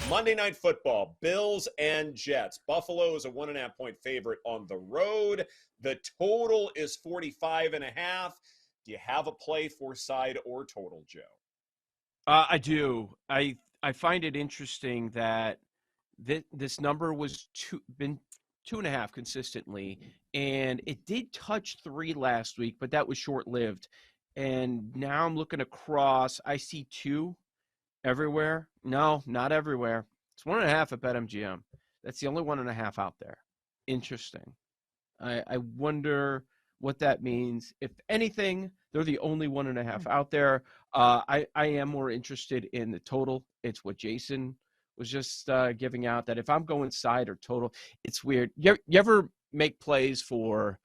Monday Night Football, Bills and Jets. Buffalo is a 1.5-point favorite on the road. The total is 45.5. Do you have a play for side or total, Joe? I do. I find it interesting that this number was been 2.5 consistently, and it did touch 3 last week, but that was short-lived. And now I'm looking across. I see 2 everywhere. No, not everywhere. It's 1.5 at BetMGM. That's the only 1.5 out there. Interesting. I wonder what that means. If anything, they're the only 1.5 out there. I am more interested in the total. It's what Jason was just giving out, that if I'm going side or total, it's weird. You ever make plays for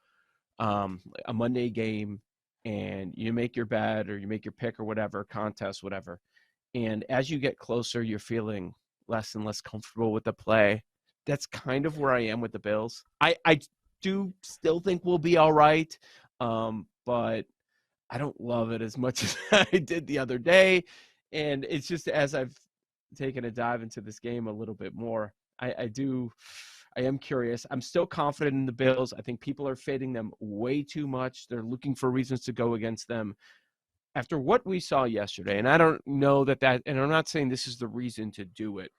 a Monday game and you make your bet or you make your pick or whatever, contest, whatever, and as you get closer, you're feeling less and less comfortable with the play? That's kind of where I am with the Bills. I do still think we'll be all right, but I don't love it as much as I did the other day. And it's just, as I've taken a dive into this game a little bit more, I am curious. I'm still confident in the Bills. I think people are fading them way too much. They're looking for reasons to go against them after what we saw yesterday. And I don't know that, and I'm not saying this is the reason to do it,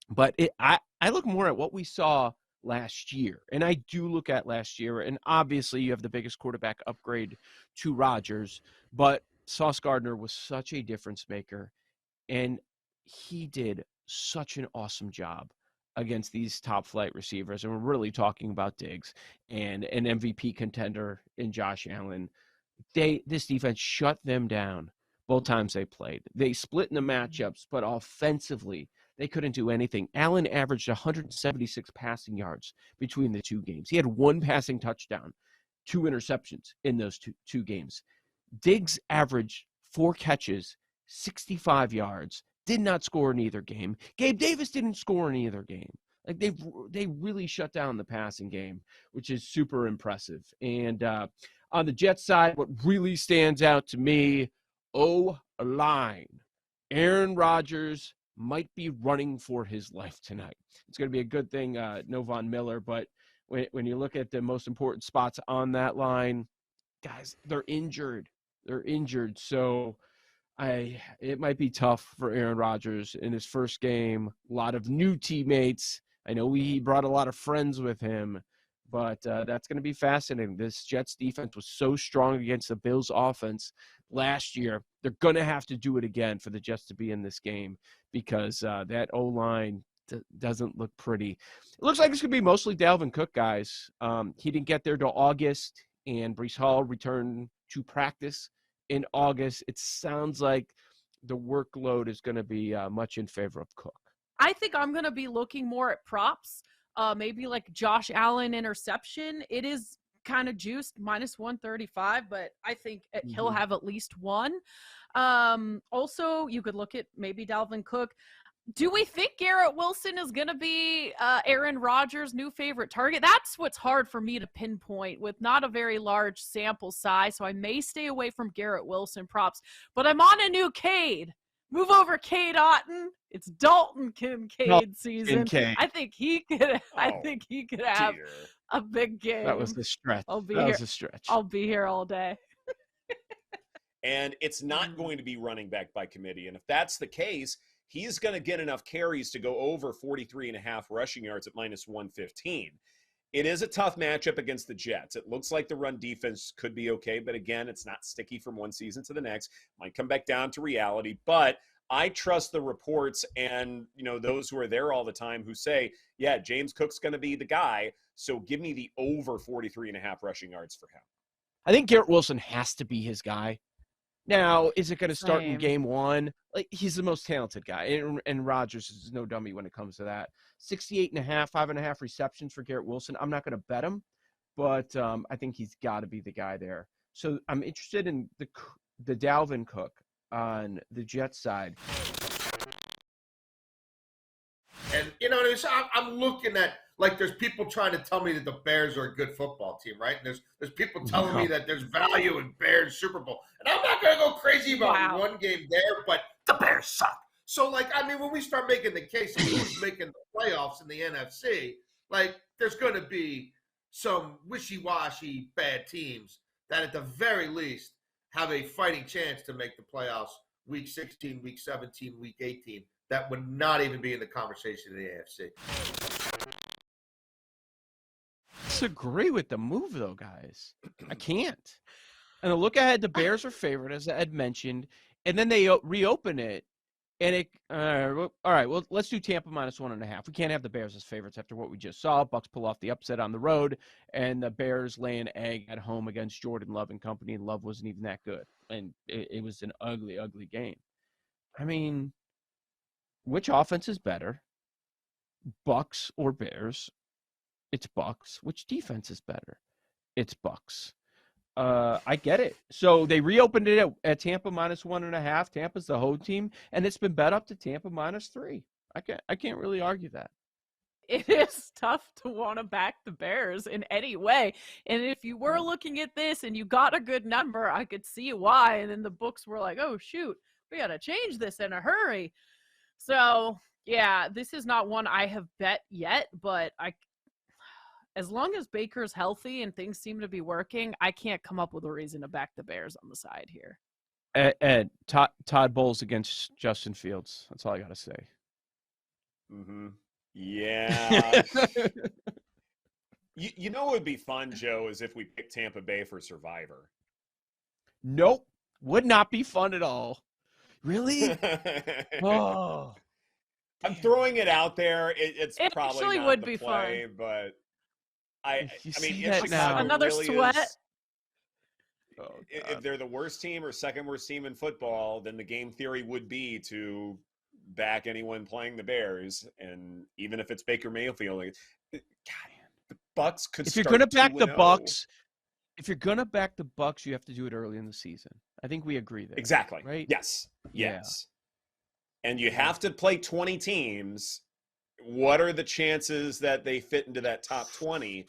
but I look more at what we saw last year. And I do look at last year, and obviously you have the biggest quarterback upgrade to Rodgers, but Sauce Gardner was such a difference maker, and he did such an awesome job against these top flight receivers. And we're really talking about Diggs and an MVP contender in Josh Allen. This defense shut them down both times they played. They split in the matchups, but offensively, they couldn't do anything. Allen averaged 176 passing yards between the 2 games. He had 1 passing touchdown, 2 interceptions in those two games. Diggs averaged 4 catches, 65 yards, did not score in either game. Gabe Davis didn't score in either game. Like, they really shut down the passing game, which is super impressive. And on the Jets side, what really stands out to me, O-line. Aaron Rodgers might be running for his life tonight. It's going to be a good thing, no Von Miller, but when you look at the most important spots on that line, guys, they're injured. So it might be tough for Aaron Rodgers in his first game. A lot of new teammates. I know he brought a lot of friends with him, but that's going to be fascinating. This Jets defense was so strong against the Bills offense last year. They're going to have to do it again for the Jets to be in this game, because that O-line doesn't look pretty. It looks like it's going to be mostly Dalvin Cook, guys. He didn't get there till August, and Breece Hall returned to practice in August. It sounds like the workload is going to be much in favor of Cook. I think I'm going to be looking more at props, maybe like Josh Allen interception. It is kind of juiced, -135, but I think he'll have at least 1. Also, you could look at maybe Dalvin Cook. Do we think Garrett Wilson is going to be Aaron Rodgers' new favorite target? That's what's hard for me to pinpoint with not a very large sample size, so I may stay away from Garrett Wilson props. But I'm on a new Cade. Move over, Cade Otton. It's Dalton Kincaid season. I think he could. Have a big game. That was the stretch. I'll be here all day. And it's not going to be running back by committee. And if that's the case, he's going to get enough carries to go over 43.5 rushing yards at -115. It is a tough matchup against the Jets. It looks like the run defense could be okay, but again, it's not sticky from one season to the next. Might come back down to reality, but I trust the reports and, those who are there all the time who say, yeah, James Cook's going to be the guy, so give me the over 43.5 rushing yards for him. I think Garrett Wilson has to be his guy. Now, is it going to start in game 1? Like, he's the most talented guy, and Rodgers is no dummy when it comes to that. 68.5, 5.5 receptions for Garrett Wilson. I'm not going to bet him, but I think he's got to be the guy there. So I'm interested in the Dalvin Cook on the Jets side. And, so I'm looking at, like, there's people trying to tell me that the Bears are a good football team, right? And there's people telling me that there's value in Bears Super Bowl. And I'm not going to go crazy about one game there, but the Bears suck. So, like, I mean, when we start making the case of who's making the playoffs in the NFC, like, there's going to be some wishy-washy bad teams that at the very least have a fighting chance to make the playoffs week 16, week 17, week 18 that would not even be in the conversation in the AFC. Disagree with the move, though, guys. I can't. And the look ahead, the Bears are favored, as Ed mentioned, and then they reopen it. And it, all right, well, let's do Tampa -1.5. We can't have the Bears as favorites after what we just saw. Bucks pull off the upset on the road, and the Bears lay an egg at home against Jordan Love and company, and Love wasn't even that good. And it was an ugly, ugly game. I mean, which offense is better, Bucks or Bears? It's Bucks. Which defense is better? It's Bucks. I get it. So they reopened it at Tampa -1.5. Tampa's the home team, and it's been bet up to Tampa -3. I can't really argue that. It is tough to want to back the Bears in any way. And if you were looking at this and you got a good number, I could see why. And then the books were like, oh, shoot, we got to change this in a hurry. So, yeah, this is not one I have bet yet, but as long as Baker's healthy and things seem to be working, I can't come up with a reason to back the Bears on the side here. Ed, Todd Bowles against Justin Fields. That's all I got to say. Mm-hmm. Yeah. you know what would be fun, Joe, is if we picked Tampa Bay for Survivor. Nope. Would not be fun at all. Really? Oh. I'm throwing it out there. It probably actually not would the be play, fun. but I mean, that if now. Chicago Another really sweat. is, Oh, if they're the worst team or second worst team in football, then the game theory would be to back anyone playing the Bears, and even if it's Baker Mayfield, God, the Bucks could. If you're going to back the Bucks, you have to do it early in the season. I think we agree there. Exactly. Right? Yes. Yeah. And you have to play 20 teams. What are the chances that they fit into that top 20?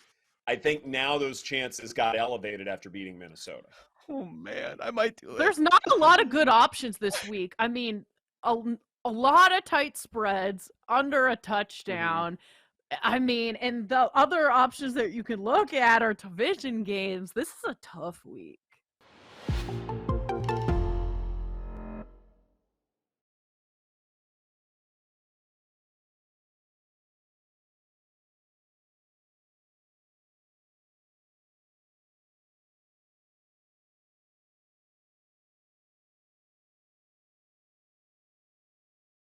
I think now those chances got elevated after beating Minnesota. Oh, man. I might do it. There's not a lot of good options this week. I mean, a lot of tight spreads, under a touchdown. I mean, and the other options that you can look at are division games. This is a tough week.